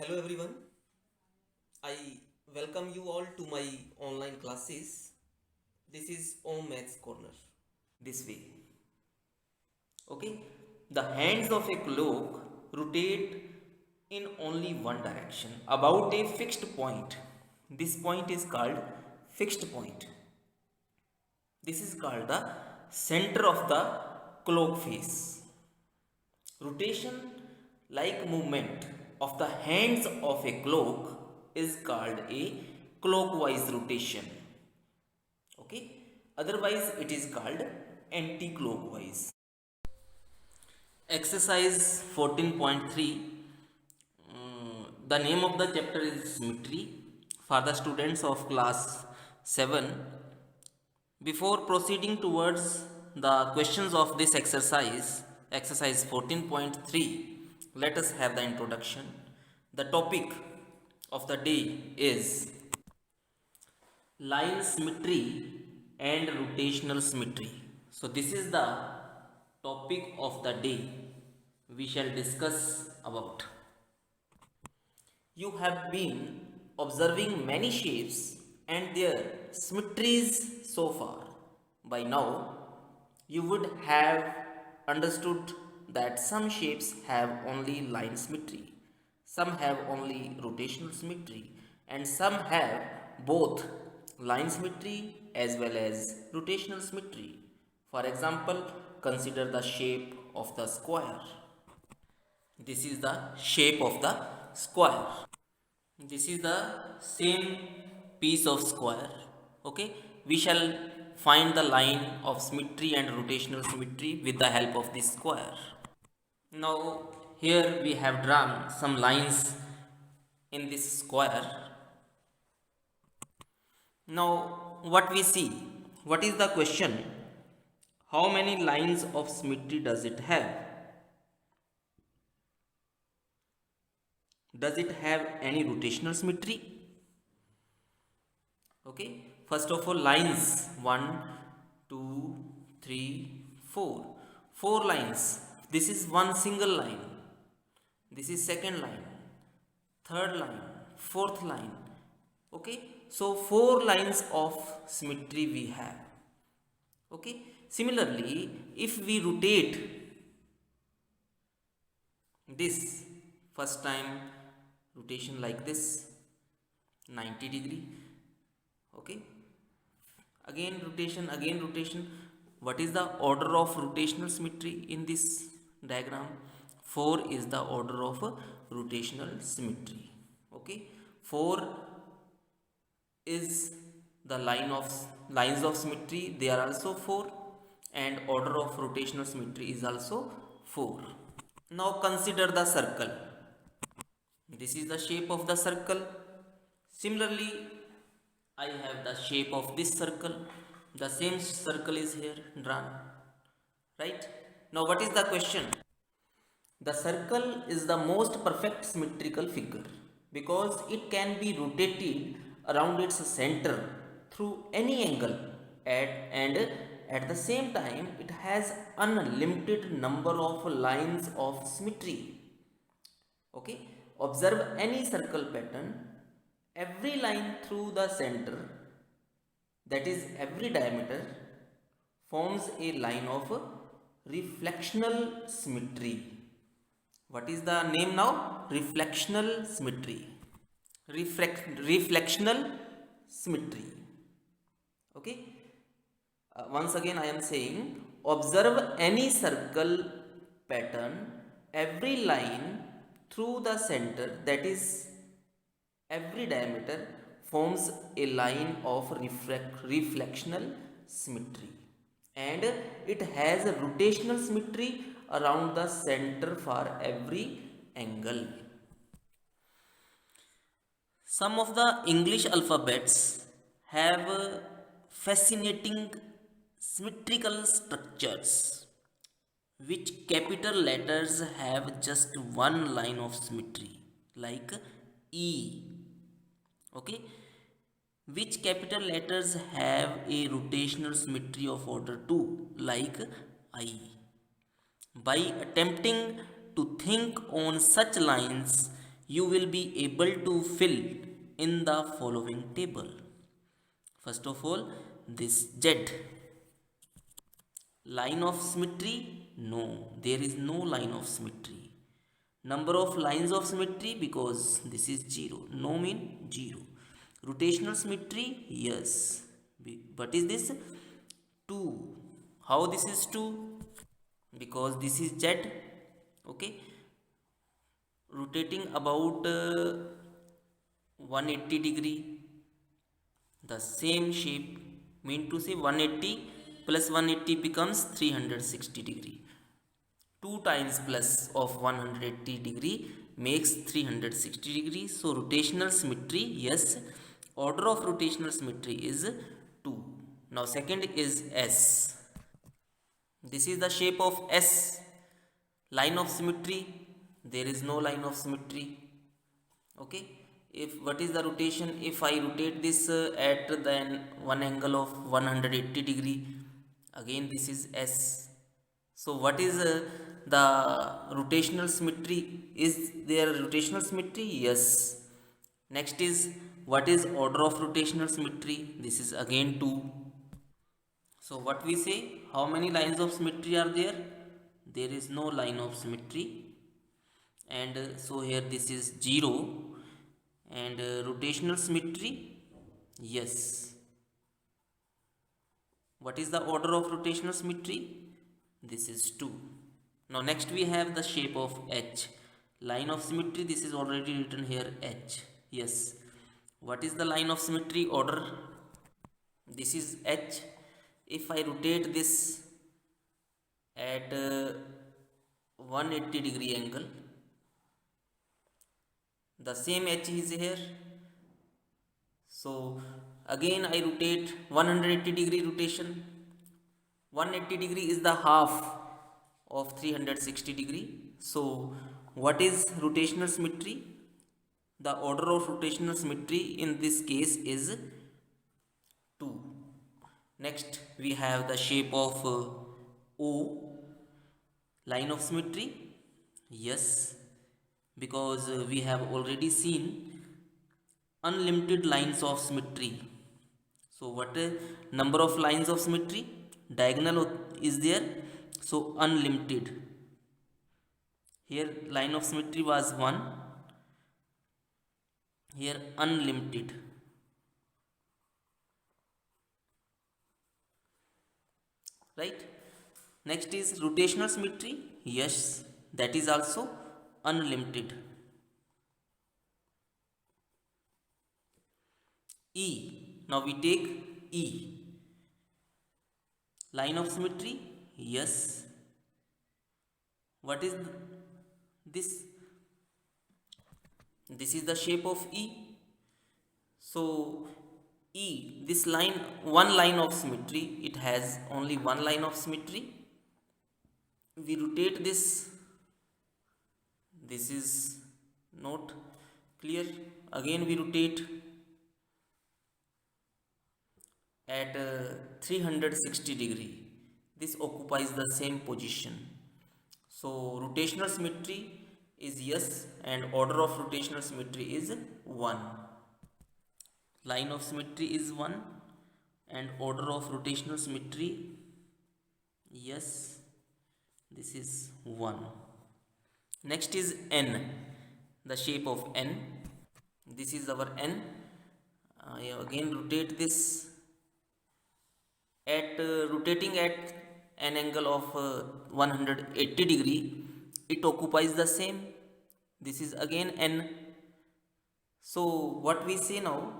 Hello everyone. I welcome you all to my online classes. This is Om Maths Corner. This way. Okay. The hands of a clock rotate in only one direction about a fixed point. This point is called fixed point. This is called the center of the clock face. Rotation, like movement of the hands of a clock, is called a clockwise rotation. Okay, otherwise it is called anti-clockwise. Exercise 14.3. The name of the chapter is symmetry for the students of class 7. Before proceeding towards the questions of this exercise 14.3, let us have the introduction. The topic of the day is line symmetry and rotational symmetry. So, this is the topic of the day we shall discuss about. You have been observing many shapes and their symmetries so far. By now, you would have understood that some shapes have only line symmetry, some have only rotational symmetry, and some have both line symmetry as well as rotational symmetry. For example, consider the shape of the square. This is the shape of the square. This is the same piece of square. Okay, we shall find the line of symmetry and rotational symmetry with the help of this square. Now here we have drawn some lines in this square. Now what we see, what is the question, how many lines of symmetry does it have? Does it have any rotational symmetry? Okay, first of all, lines 1 2 3 4, four lines. This is one single line, this is second line, third line, fourth line. Okay, so four lines of symmetry we have. Okay, similarly, if we rotate this, first time rotation like this, 90-degree. Okay, again rotation. What is the order of rotational symmetry in this diagram? 4 is the order of rotational symmetry. Okay, 4 is the lines of symmetry, they are also 4, and order of rotational symmetry is also 4. Now consider the circle. This is the shape of the circle. Similarly, I have the shape of this circle. The same circle is here drawn. Right? Now, what is the question? The circle is the most perfect symmetrical figure because it can be rotated around its center through any angle and at the same time it has unlimited number of lines of symmetry. Okay, observe any circle pattern, every line through the center, that is every diameter, forms a line of reflectional symmetry. What is the name now? Reflectional symmetry. Reflectional symmetry. Okay, once again I am saying, observe any circle pattern, every line through the center, that is every diameter, forms a line of reflectional symmetry, and it has a rotational symmetry around the center for every angle. Some of the English alphabets have fascinating symmetrical structures, which capital letters have just one line of symmetry, like E. Okay, which capital letters have a rotational symmetry of order 2, like I. By attempting to think on such lines, you will be able to fill in the following table. First of all, this Z. Line of symmetry? No, there is no line of symmetry. Number of lines of symmetry, because this is 0. No mean 0. Rotational symmetry? Yes. What is this? 2. How this is 2? Because this is Z. Okay. Rotating about 180 degree. The same shape, mean to say 180 plus 180 becomes 360 degree. 2 times plus of 180 degree makes 360 degree. So rotational symmetry, yes. Order of rotational symmetry is 2. Now second is S. This is the shape of S. Line of symmetry? There is no line of symmetry. Okay. If what is the rotation? If I rotate this at then one angle of 180 degree, again this is S. So what is the rotational symmetry? Is there rotational symmetry? Yes. Next is, what is order of rotational symmetry? This is again 2. So what we say, how many lines of symmetry are there? There is no line of symmetry. And so here this is 0. And rotational symmetry? Yes. What is the order of rotational symmetry? This is 2. Now next we have the shape of H. Line of symmetry, this is already written here, H. Yes. What is the line of symmetry order? This is H. If I rotate this at 180 degree angle, the same H is here. So again I rotate 180 degree rotation. 180 degree is the half of 360 degree. So what is rotational symmetry? The order of rotational symmetry in this case is 2. Next we have the shape of O. Line of symmetry? Yes, because we have already seen unlimited lines of symmetry. So what is number of lines of symmetry? Diagonal is there, so unlimited. Here line of symmetry was 1, here unlimited. Right. Next is rotational symmetry. Yes, that is also unlimited. E. Now we take E. Line of symmetry? Yes. What is this? This is the shape of E. So E, this line, one line of symmetry, it has only one line of symmetry. We rotate this. This is not clear. Again we rotate at 360 degree. This occupies the same position. So rotational symmetry is yes, and order of rotational symmetry is 1. Line of symmetry is 1, and order of rotational symmetry, yes, this is 1. Next is N. The shape of N. This is our N. I again rotate this at rotating at an angle of 180 degree. It occupies the same. This is again N. So what we say now,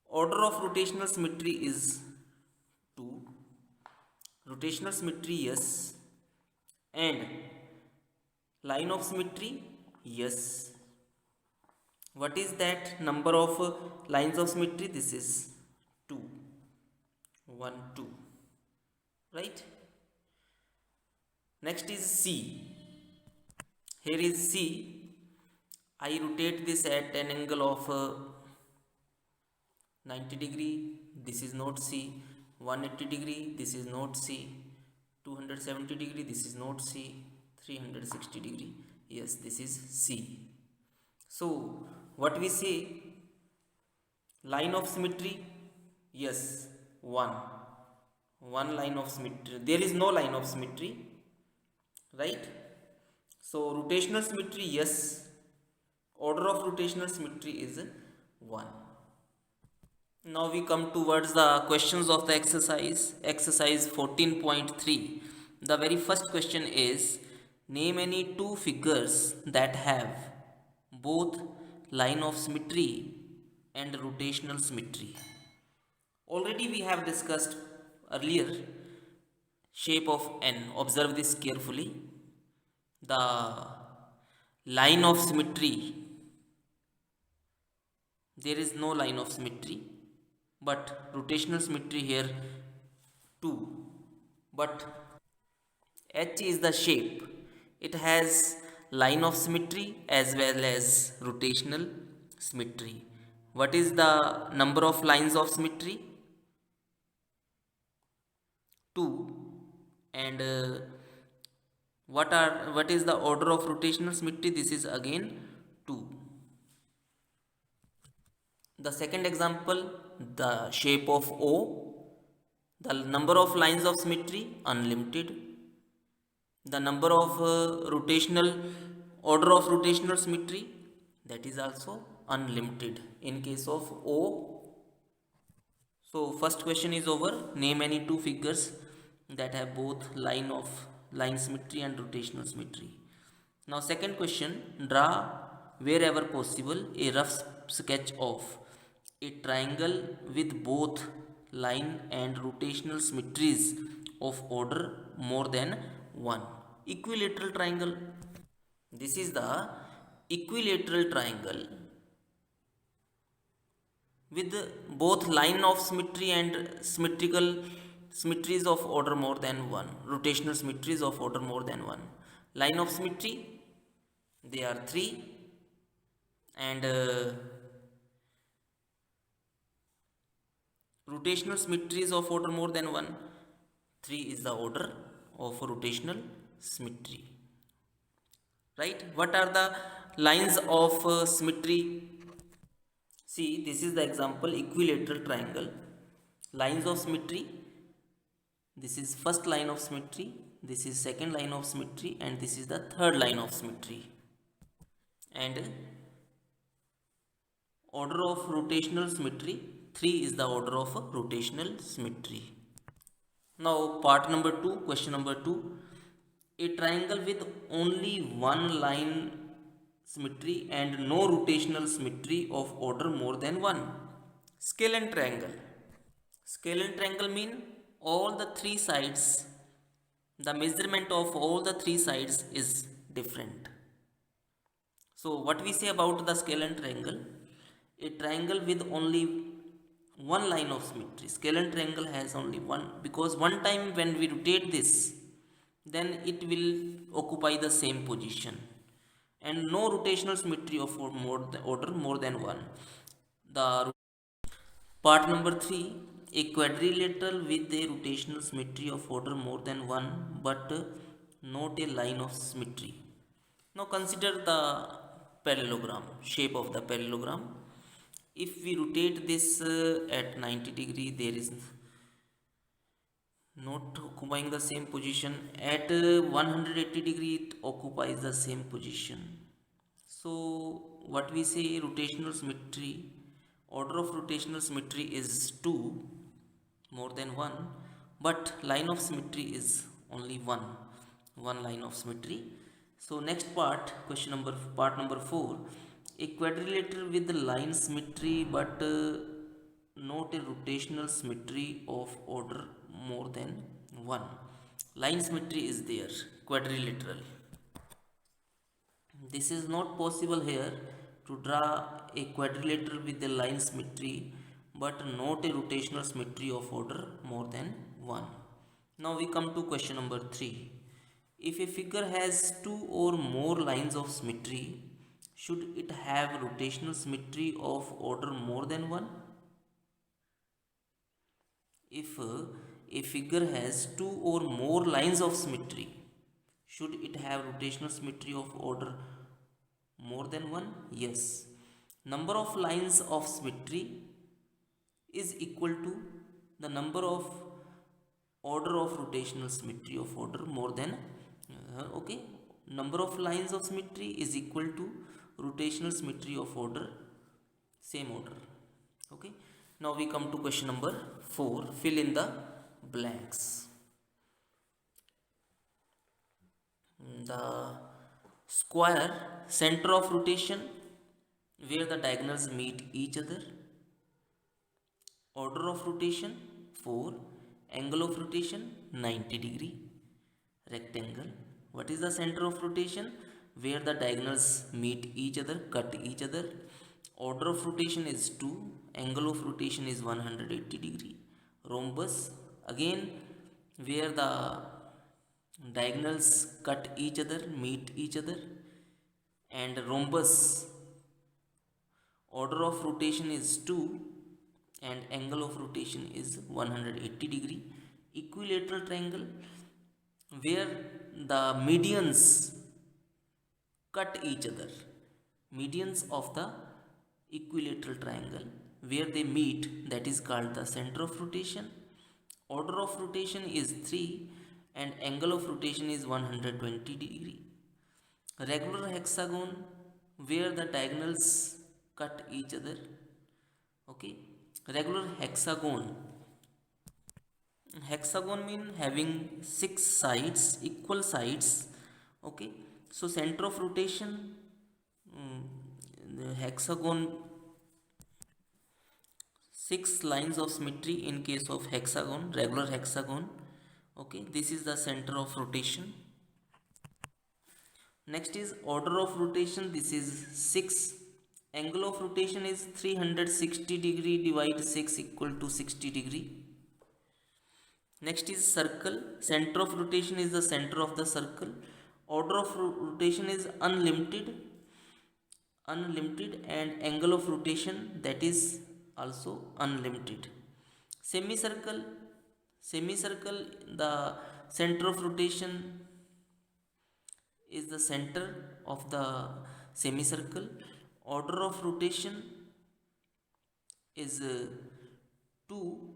order of rotational symmetry is 2. Rotational symmetry, yes. And line of symmetry, yes. What is that number of lines of symmetry? This is 2. 1, 2. Right? Next is C. Here is C. I rotate this at an angle of 90 degree. This is not C. 180 degree. This is not C. 270 degree. This is not C. 360 degree. Yes, this is C. So what we say, line of symmetry, yes, one one line of symmetry, there is no line of symmetry, right? So rotational symmetry, yes, order of rotational symmetry is 1. Now we come towards the questions of the exercise 14.3. The very first question is, name any two figures that have both line of symmetry and rotational symmetry. Already we have discussed earlier shape of n. Observe this carefully. The line of symmetry, there is no line of symmetry, but rotational symmetry here 2. But H is the shape, it has line of symmetry as well as rotational symmetry. What is the number of lines of symmetry? 2. And what is the order of rotational symmetry? This is again 2. The second example, the shape of O, the number of lines of symmetry unlimited, the number of rotational order of rotational symmetry, that is also unlimited in case of O. So first question is over. Name any two figures that have both line symmetry and rotational symmetry. Now second question, draw wherever possible a rough sketch of a triangle with both line and rotational symmetries of order more than 1. Equilateral triangle. This is the equilateral triangle with both line of symmetry and symmetrical symmetries of order more than 1, rotational symmetries of order more than 1. Line of symmetry, they are 3, and rotational symmetries of order more than 1, 3 is the order of rotational symmetry, right? What are the lines of symmetry? See, this is the example equilateral triangle. Lines of symmetry, this is first line of symmetry, this is second line of symmetry, and this is the third line of symmetry. And order of rotational symmetry, 3 is the order of rotational symmetry. Now part number 2, question number 2. A triangle with only one line symmetry and no rotational symmetry of order more than 1. Scalene triangle. Scalene triangle mean all the three sides, the measurement of all the three sides is different. So what we say about the scalene triangle? A triangle with only one line of symmetry. Scalene triangle has only one, because one time when we rotate this, then it will occupy the same position, and no rotational symmetry of order more than 1. The part number 3, a quadrilateral with a rotational symmetry of order more than 1 but not a line of symmetry. Now consider the parallelogram, shape of the parallelogram. If we rotate this at 90 degree, there is not occupying the same position. At 180 degree, it occupies the same position. So what we say, rotational symmetry, order of rotational symmetry is 2 more than 1, but line of symmetry is only one line of symmetry. So next part, part number 4, a quadrilateral with the line symmetry but not a rotational symmetry of order more than 1. Line symmetry is there, quadrilateral. This is not possible here to draw a quadrilateral with a line symmetry but not a rotational symmetry of order more than 1. Now we come to question number 3. If a figure has two or more lines of symmetry, should it have rotational symmetry of order more than 1? If a figure has two or more lines of symmetry, should it have rotational symmetry of order more than one? Yes. Number of lines of symmetry is equal to the number of order of rotational symmetry of order more than okay, number of lines of symmetry is equal to rotational symmetry of order same order. Okay, now we come to question number 4. Fill in the blanks. The square center of rotation where the diagonals meet each other. Order of rotation 4. Angle of rotation 90 degree. Rectangle. What is the center of rotation? Where the diagonals meet each other, cut each other. Order of rotation is 2. Angle of rotation is 180 degree. Rhombus. Again, where the diagonals cut each other, meet each other. And rhombus, order of rotation is 2 and angle of rotation is 180 degree. Equilateral triangle, where the medians cut each other, medians of the equilateral triangle where they meet, that is called the center of rotation. Order of rotation is 3 and angle of rotation is 120 degree. Regular hexagon, where the diagonals cut each other. Okay, regular hexagon, hexagon mean having 6 sides, equal sides. Okay, so center of rotation, the hexagon, 6 lines of symmetry in case of hexagon, regular hexagon. Okay, this is the center of rotation. Next is order of rotation, this is 6. Angle of rotation is 360 degree, divide 6 equal to 60 degree. Next is circle, center of rotation is the center of the circle. Order of rotation is unlimited, and angle of rotation, that is also unlimited. Semicircle, the center of rotation is the center of the semicircle. Order of rotation is 2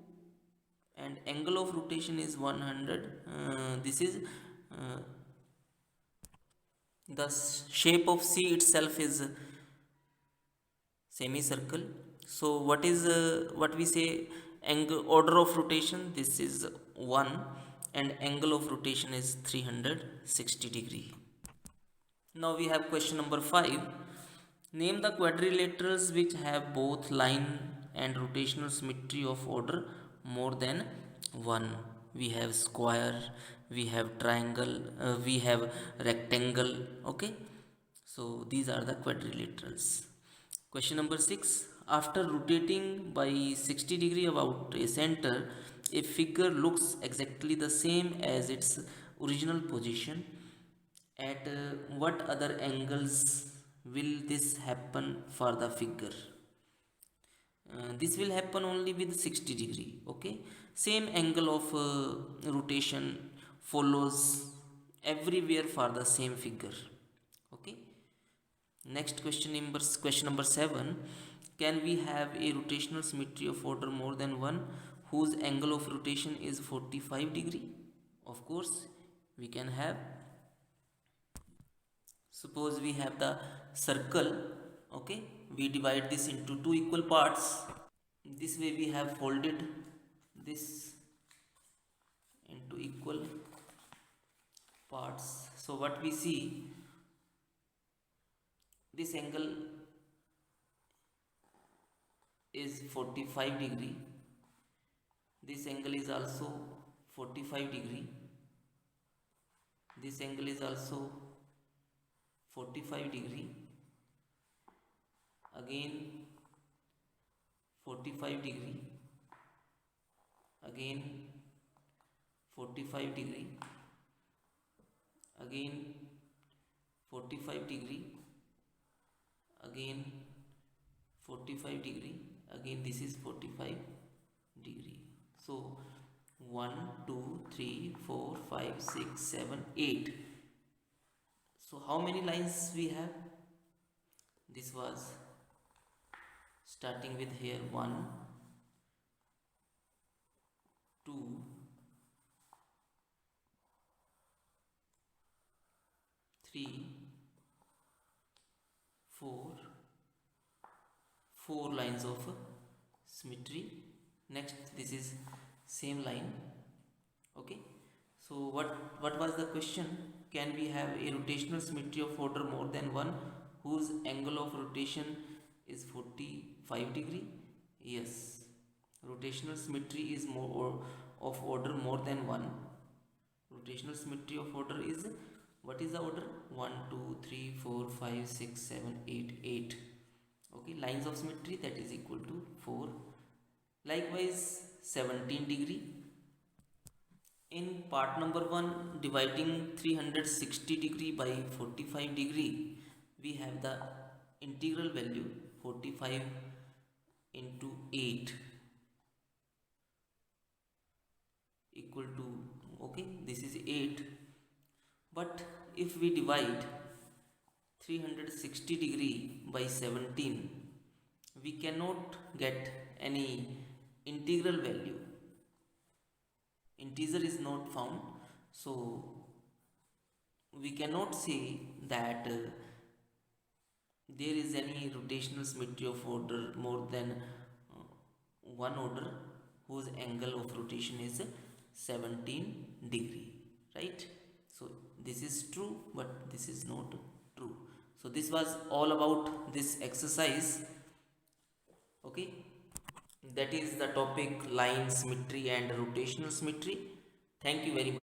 and angle of rotation is 100. This is the shape of C itself is semicircle. So what is what we say, angle, order of rotation, this is 1 and angle of rotation is 360 degree. Now we have question number 5. Name the quadrilaterals which have both line and rotational symmetry of order more than 1. We have square, we have triangle, we have rectangle. Okay, so these are the quadrilaterals. Question number 6. After rotating by 60 degree about a center, a figure looks exactly the same as its original position. At what other angles will this happen for the figure? This will happen only with 60 degree. Okay, same angle of rotation follows everywhere for the same figure. Okay, next question number 7. Can we have a rotational symmetry of order more than 1 whose angle of rotation is 45 degree? Of course we can have. Suppose we have the circle. Okay, we divide this into 2 equal parts. This way we have folded this into equal parts. So what we see, this angle is 45 degree, this angle is also 45 degree, this angle is also 45 degree, again 45 degree, again 45 degree, again 45 degree, again 45 degree, again this is 45 degree. So 1 2 3 4 5 6 7 8. So how many lines we have? this was starting with here 1 2 3 4 4 lines of symmetry. Next this is same line. Okay, so what was the question? Can we have a rotational symmetry of order more than 1 whose angle of rotation is 45 degree? Yes, rotational symmetry is more of order more than 1. Rotational symmetry of order is, what is the order? 1 2 3 4 5 6 7 8 8. Okay, lines of symmetry, that is equal to 4. Likewise 17 degree. In part number 1, dividing 360 degree by 45 degree, we have the integral value 45 into 8 equal to, okay, this is 8. But if we divide 360 degree by 17, we cannot get any integral value. Integer is not found, so we cannot say that there is any rotational symmetry of order more than one order whose angle of rotation is 17 degree, right? So this is true, but this is not true. So this was all about this exercise. Okay, that is the topic line symmetry and rotational symmetry. Thank you very much.